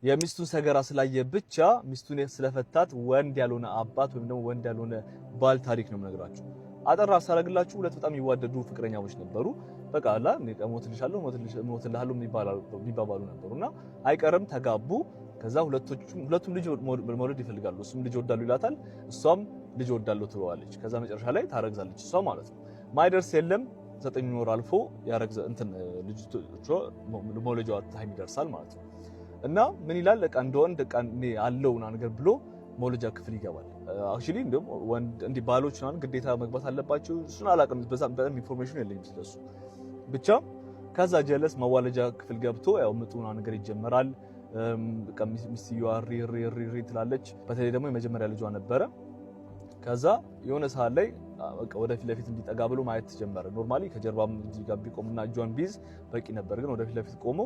የሚስቱን ሰገራ ስላየ ብቻ ሚስቱን ስለፈታት ወንድ ያልሆነ አባት ወይም ደግሞ ወንድ ያልሆነ ባል ታሪክ ነው የምነግራችሁ። አጠራ ሳረግላችሁ ሁለት በጣም የሚዋደዱ ፍቅረኛሞች ነበሩ። በቃ አላ ሞትልሻለሁ ሞትልሃለሁ የሚባባሉ ነበሩና አይቀርም ተጋቡ። ከዛ ሁለቱም ልጅ መውለድ ይፈልጋሉ። እሱም ልጅ ወዳሉ ይላታል፣ እሷም ልጅ ወዳለው ትለዋለች። ከዛ መጨረሻ ላይ ታረግዛለች እሷ ማለት ነው። ማይደርስ የለም 9 ወር አልፎ ያረግዘ ልጅቷ መውለጃዋ ታይም ይደርሳል ማለት ነው። እና ምን ይላል በቃ እንደወንድ በቃ አለውና ነገር ብሎ መውለጃ ክፍል ይገባል። አክቹሊ እንደም ወንድ እንዲ ባሎች ናን ግዴታ መግባት አለባቸው እሱን አላውቅም፣ በጣም ኢንፎርሜሽን የለኝም ስለሱ። ብቻ ከዛ ጀለስ መዋለጃ ክፍል ገብቶ ያው ምጡና ነገር ይጀመራል። በቃ ሚስትየዋ ሪ ትላለች። በተለይ ደግሞ የመጀመሪያ ልጇ ነበረ። ከዛ የሆነ ሰዓት ላይ በቃ ወደፊት ለፊት እንዲጠጋ ብሎ ማየት ጀመረ። ኖርማሊ ከጀርባም እዚህ ጋር ቢቆምና እጇን ቢይዝ በቂ ነበር፣ ግን ወደፊት ለፊት ቆሞ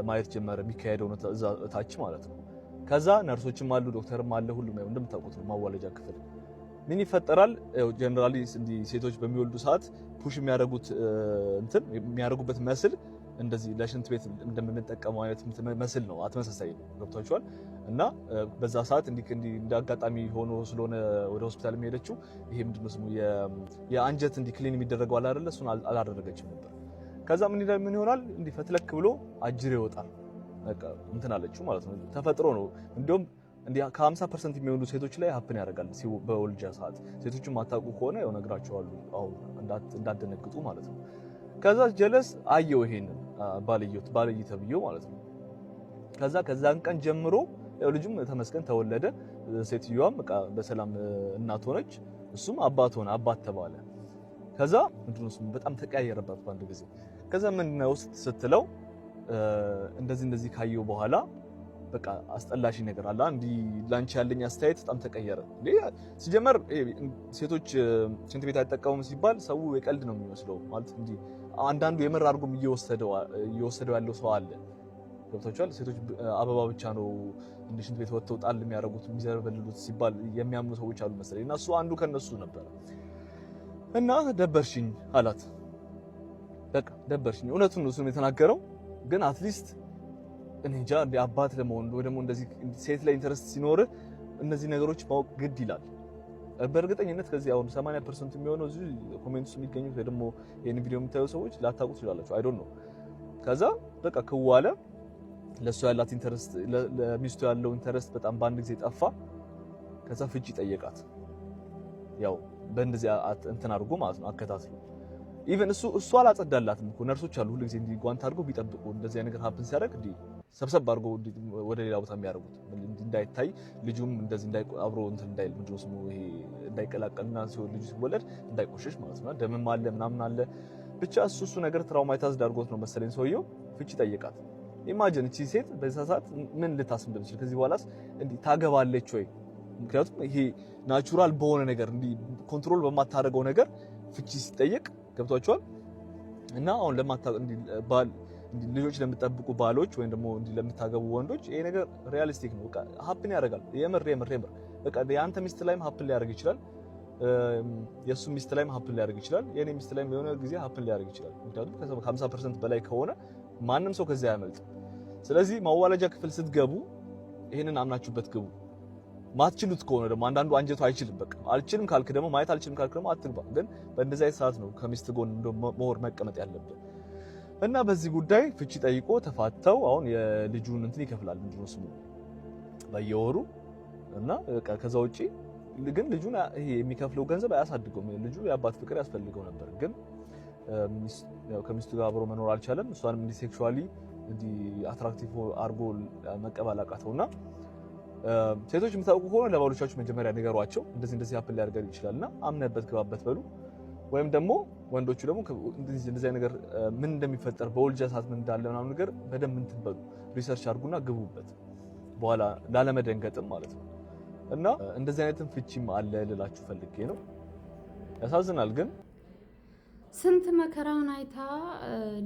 ማየት ጀመረ የሚካሄደው ነው እዛ ታች ማለት ነው። ከዛ ነርሶችም አሉ ዶክተርም አለ፣ ሁሉም ያው እንደምታውቁት ነው ማዋለጃ ክፍል ምን ይፈጠራል። ጀነራሊ ሴቶች በሚወልዱ ሰዓት ፑሽ የሚያደርጉት የሚያደርጉበት መስል እንደዚህ ለሽንት ቤት እንደምንጠቀመው አይነት መስል ነው፣ አትመሳሳይ ነው። ገብቷችኋል? እና በዛ ሰዓት እንደ አጋጣሚ ሆኖ ስለሆነ ወደ ሆስፒታል የሚሄደችው ይሄ ምንድነው ስሙ የአንጀት ክሊን የሚደረገው አለ አይደለ? እሱን አላደረገችም ነበር። ከዛ ምን ይሆናል ፈትለክ ብሎ አጅሬ ይወጣል። በቃ አለችው ማለት ነው። ተፈጥሮ ነው። እንዲያውም ከ50% የሚሆኑ ሴቶች ላይ ሀፕን ያደርጋል በወልጃ ሰዓት። ሴቶችን ማታውቁ ከሆነ ያው ነግራቸዋለሁ፣ አሁን እንዳትደነግጡ ማለት ነው። ከዛ ጀለስ አየው ይሄንን ባልይ ተብዬው ማለት ነው። ከዛን ቀን ጀምሮ ያው ልጁም ተመስገን ተወለደ። ሴትዮዋም በቃ በሰላም እናት ሆነች፣ እሱም አባት ተባለ። ከዛ ምንድነው ስሙ በጣም ተቀያየረባት በአንድ ጊዜ። ከዛ ምንድነው ስትለው እንደዚህ ካየው በኋላ በቃ አስጠላሽ ነገር አለ እንዲ ላንቺ ያለኝ አስተያየት በጣም ተቀየረ። ሲጀመር ሴቶች ሽንት ቤት አይጠቀሙም ሲባል ሰው የቀልድ ነው የሚመስለው ማለት እንዲ አንዳንዱ የምር አድርጎም እየወሰደው ያለው ሰው አለ። ገብታችኋል? ሴቶች አበባ ብቻ ነው እንደ ሽንት ቤት ወጥተው ጣል የሚያደርጉት የሚዘረበልሉት ሲባል የሚያምኑ ሰዎች አሉ መሰለኝ። እና እሱ አንዱ ከነሱ ነበር። እና ደበርሽኝ አላት። በቃ ደበርሽኝ። እውነቱን ነው እሱም የተናገረው። ግን አትሊስት እኔ እንጃ እንደ አባት ለመሆን ወይ ደግሞ እንደዚህ ሴት ላይ ኢንተረስት ሲኖር እነዚህ ነገሮች ማወቅ ግድ ይላል። በእርግጠኝነት ከዚህ አሁን 80% የሚሆነው እዚህ ኮሜንትስ የሚገኙት ወይ ደግሞ ይሄን ቪዲዮ የምታዩ ሰዎች ላታውቁ ትችላላችሁ። አይ ዶንት ኖ። ከዛ በቃ ከዋለ ለሱ ያላት ኢንተረስት ለሚስቱ ያለው ኢንተረስት በጣም በአንድ ጊዜ ጠፋ። ከዛ ፍቺ ጠየቃት። ያው በእንደዚህ አድርጎ ማለት ነው አከታትሎ ኢቭን እሱ አላጸዳላትም እኮ ነርሶች አሉ ሁሉ ጊዜ ጓንት አድርገው ቢጠብቁ እንደዚህ አይነት ነገር ሀፕን ሲያደርግ ሰብሰብ አድርጎ ወደ ሌላ ቦታ የሚያደርጉት እንዳይታይ ልጁም እንደዚህ አብሮ እንዳይል ምንድነው ስሙ ይሄ እንዳይቀላቀልና ልጁ ሲወለድ እንዳይቆሸሽ ማለት ነው። ደምም አለ ምናምን አለ ብቻ እሱ ነገር ትራውማታይዝድ አድርጎት ነው መሰለኝ ሰውየው ፍቺ ጠየቃት። ኢማጂን እቺ ሴት በዛ ሰዓት ምን ልታስብ እንደምትችል ከዚህ በኋላስ ታገባለች ወይ? ምክንያቱም ይሄ ናቹራል በሆነ ነገር ኮንትሮል በማታደርገው ነገር ፍቺ ሲጠየቅ ገብቷቸዋል። እና አሁን ልጆች ለምትጠብቁ ባሎች ወይም ደግሞ ለምታገቡ ወንዶች ይሄ ነገር ሪያሊስቲክ ነው። በቃ ሀፕን ያደርጋል። የምር በቃ የአንተ ሚስት ላይም ሀፕን ሊያደርግ ይችላል፣ የሱ ሚስት ላይም ሀፕን ሊያደርግ ይችላል፣ የኔ ሚስት ላይም የሆነ ጊዜ ሀፕን ሊያደርግ ይችላል። ምክንያቱም ከ50% በላይ ከሆነ ማንም ሰው ከዚያ ያመልጥ። ስለዚህ ማዋለጃ ክፍል ስትገቡ ይሄንን አምናችሁበት ግቡ። ማትችሉት ከሆነ ደግሞ አንዳንዱ አንጀቱ አይችልም። በቃ አልችልም ካልክ ደግሞ ማየት አልችልም ካልክ ደግሞ አትግባ። ግን በእንደዚህ አይነት ሰዓት ነው ከሚስት ጎን መሆን መቀመጥ ያለብን። እና በዚህ ጉዳይ ፍቺ ጠይቆ ተፋተው አሁን የልጁን ይከፍላል ምንድነው ስሙ በየወሩ። እና በቃ ከዛ ውጪ ግን ልጁን ይሄ የሚከፍለው ገንዘብ አያሳድገውም። ልጁ የአባት ፍቅር ያስፈልገው ነበር፣ ግን ከሚስቱ ጋር አብሮ መኖር አልቻለም። እሷንም ሴክሹዋሊ አትራክቲቭ አድርጎ መቀበል አቃተውና ሴቶች የምታውቁ ከሆነ ለባሎቻችሁ መጀመሪያ ንገሯቸው፣ እንደዚህ ሀፕን ሊያደርግ ይችላልና አምነበት ግባበት በሉ። ወይም ደግሞ ወንዶቹ ደግሞ እንደዚህ ነገር ምን እንደሚፈጠር በወልጃ ሰዓት ምን እንዳለ ምናምን ነገር በደንብ እንትን በሉ ሪሰርች አድርጉና ግቡበት፣ በኋላ ላለመደንገጥም ማለት ነው። እና እንደዚህ አይነትም ፍቺም አለ ልላችሁ ፈልጌ ነው። ያሳዝናል ግን ስንት መከራውን አይታ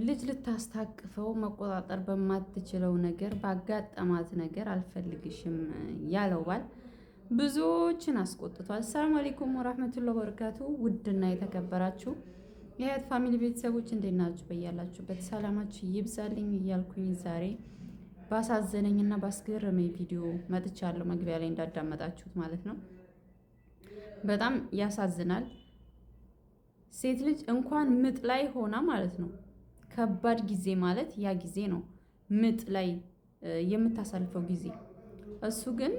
ልጅ ልታስታቅፈው መቆጣጠር በማትችለው ነገር ባጋጠማት ነገር አልፈልግሽም ያለው ባል ብዙዎችን አስቆጥቷል። ሰላም አለይኩም ወራህመቱላሂ ወበረካቱ። ውድና የተከበራችሁ የሀያት ፋሚሊ ቤተሰቦች እንዴት ናችሁ? በያላችሁበት ሰላማችሁ ይብዛልኝ እያልኩኝ ዛሬ ባሳዘነኝና ባስገረመኝ ቪዲዮ መጥቻለሁ። መግቢያ ላይ እንዳዳመጣችሁት ማለት ነው። በጣም ያሳዝናል። ሴት ልጅ እንኳን ምጥ ላይ ሆና ማለት ነው፣ ከባድ ጊዜ ማለት ያ ጊዜ ነው፣ ምጥ ላይ የምታሳልፈው ጊዜ። እሱ ግን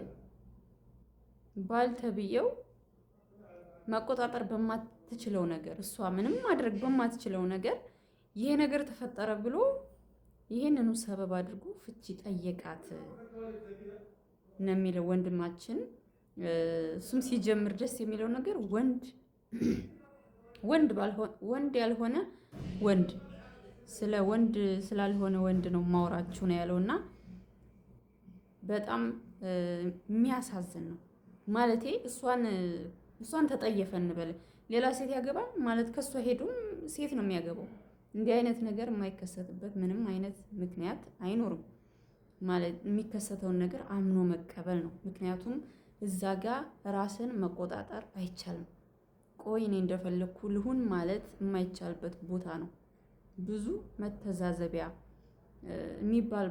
ባል ተብዬው መቆጣጠር በማትችለው ነገር፣ እሷ ምንም ማድረግ በማትችለው ነገር ይሄ ነገር ተፈጠረ ብሎ ይሄንኑ ሰበብ አድርጎ ፍቺ ጠየቃት ነው የሚለው ወንድማችን። እሱም ሲጀምር ደስ የሚለው ነገር ወንድ ያልሆነ ወንድ ስለ ወንድ ስላልሆነ ወንድ ነው ማውራችሁ ነው ያለውና በጣም የሚያሳዝን ነው። ማለቴ እሷን ተጠየፈ እንበል፣ ሌላ ሴት ያገባል ማለት ከሷ ሄዱም ሴት ነው የሚያገባው። እንዲህ አይነት ነገር የማይከሰትበት ምንም አይነት ምክንያት አይኖርም። ማለት የሚከሰተውን ነገር አምኖ መቀበል ነው። ምክንያቱም እዛ ጋር ራስን መቆጣጠር አይቻልም። ቆይ እኔ እንደፈለግኩ ልሁን ማለት የማይቻልበት ቦታ ነው። ብዙ መተዛዘቢያ የሚባል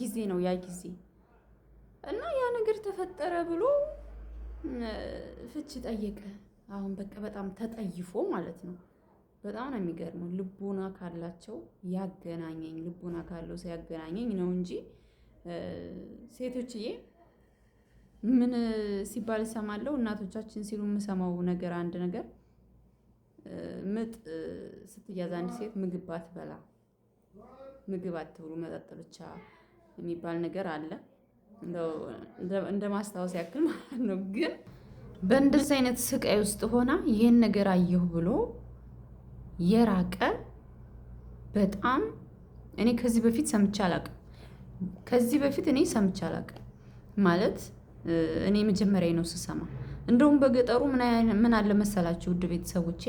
ጊዜ ነው ያ ጊዜ እና ያ ነገር ተፈጠረ ብሎ ፍቺ ጠየቀ። አሁን በቃ በጣም ተጠይፎ ማለት ነው። በጣም ነው የሚገርመው። ልቦና ካላቸው ያገናኘኝ፣ ልቦና ካለው ሰው ያገናኘኝ ነው እንጂ ሴቶችዬ ምን ሲባል እሰማለሁ፣ እናቶቻችን ሲሉ የምሰማው ነገር አንድ ነገር ምጥ ስትያዝ አንድ ሴት ምግብ ባትበላ፣ ምግብ አትብሉ መጠጥ ብቻ የሚባል ነገር አለ። እንደ ማስታወስ ያክል ማለት ነው። ግን በእንደዚህ አይነት ስቃይ ውስጥ ሆና ይሄን ነገር አየሁ ብሎ የራቀ በጣም እኔ ከዚህ በፊት ሰምቼ አላውቅም። ማለት እኔ መጀመሪያ ነው ስሰማ። እንደውም በገጠሩ ምን አለ መሰላችሁ ውድ ቤተሰቦቼ፣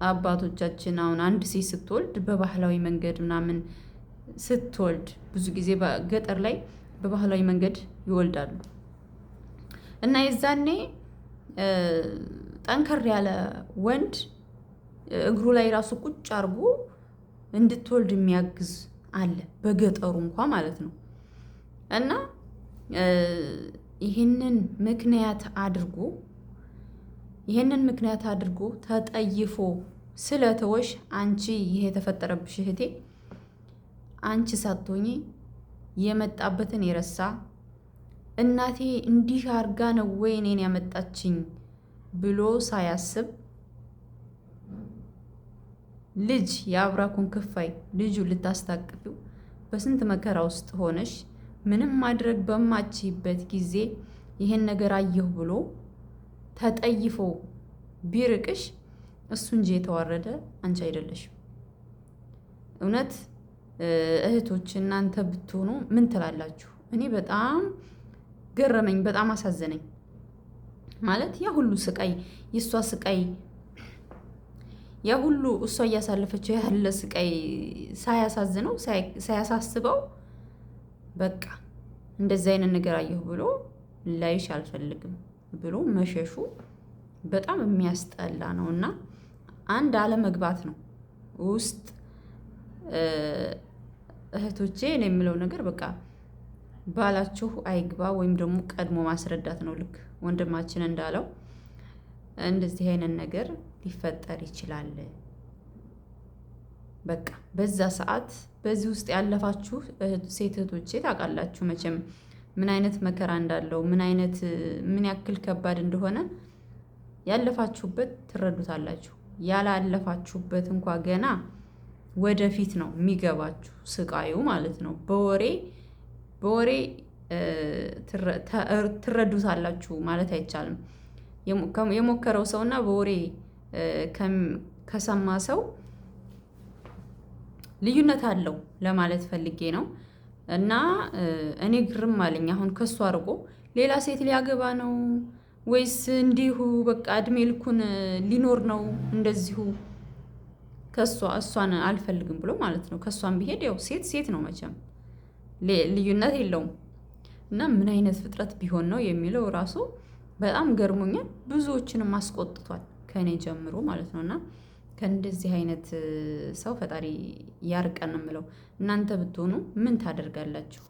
አባቶቻችን አሁን አንድ ሴት ስትወልድ በባህላዊ መንገድ ምናምን ስትወልድ ብዙ ጊዜ ገጠር ላይ በባህላዊ መንገድ ይወልዳሉ እና የዛኔ ጠንከር ያለ ወንድ እግሩ ላይ ራሱ ቁጭ አርጎ እንድትወልድ የሚያግዝ አለ በገጠሩ እንኳ ማለት ነው። እና ይህንን ምክንያት አድርጎ ተጠይፎ ስለተወሽ አንቺ ይሄ የተፈጠረብሽ እህቴ አንቺ ሳትሆኚ የመጣበትን የረሳ እናቴ እንዲህ አርጋ ነው ወይ እኔን ያመጣችኝ ብሎ ሳያስብ ልጅ የአብራኩን ክፋይ ልጁ ልታስታቅፊው በስንት መከራ ውስጥ ሆነሽ ምንም ማድረግ በማችበት ጊዜ ይሄን ነገር አየሁ ብሎ ተጠይፎ ቢርቅሽ እሱ እንጂ የተዋረደ አንቺ አይደለሽም። እውነት እህቶች እናንተ ብትሆኑ ምን ትላላችሁ? እኔ በጣም ገረመኝ፣ በጣም አሳዘነኝ። ማለት ያ ሁሉ ስቃይ የእሷ ስቃይ ያ ሁሉ እሷ እያሳለፈችው ያለ ስቃይ ሳያሳዝነው ሳያሳስበው በቃ እንደዚህ አይነት ነገር አየሁ ብሎ ላይሽ አልፈልግም ብሎ መሸሹ በጣም የሚያስጠላ ነው። እና አንድ አለመግባት ነው ውስጥ እህቶቼ እኔ የምለው ነገር በቃ ባላችሁ አይግባ ወይም ደግሞ ቀድሞ ማስረዳት ነው። ልክ ወንድማችን እንዳለው እንደዚህ አይነት ነገር ሊፈጠር ይችላል። በቃ በዛ ሰዓት በዚህ ውስጥ ያለፋችሁ ሴት እህቶቼ ታውቃላችሁ መቼም ምን አይነት መከራ እንዳለው ምን ያክል ከባድ እንደሆነ ያለፋችሁበት ትረዱታላችሁ። ያላለፋችሁበት እንኳ ገና ወደፊት ነው የሚገባችሁ ስቃዩ ማለት ነው። በወሬ ትረዱታላችሁ ማለት አይቻልም። የሞከረው ሰውና በወሬ ከሰማ ሰው ልዩነት አለው ለማለት ፈልጌ ነው። እና እኔ ግርም አለኝ። አሁን ከሱ አርቆ ሌላ ሴት ሊያገባ ነው ወይስ እንዲሁ በቃ እድሜ ልኩን ሊኖር ነው እንደዚሁ እሷን አልፈልግም ብሎ ማለት ነው። ከሷን ቢሄድ ያው ሴት ነው መቼም ልዩነት የለውም። እና ምን አይነት ፍጥረት ቢሆን ነው የሚለው ራሱ በጣም ገርሞኛል። ብዙዎችንም አስቆጥቷል ከኔ ጀምሮ ማለት ነው። እና ከእንደዚህ አይነት ሰው ፈጣሪ ያርቀን ነው የምለው። እናንተ ብትሆኑ ምን ታደርጋላችሁ?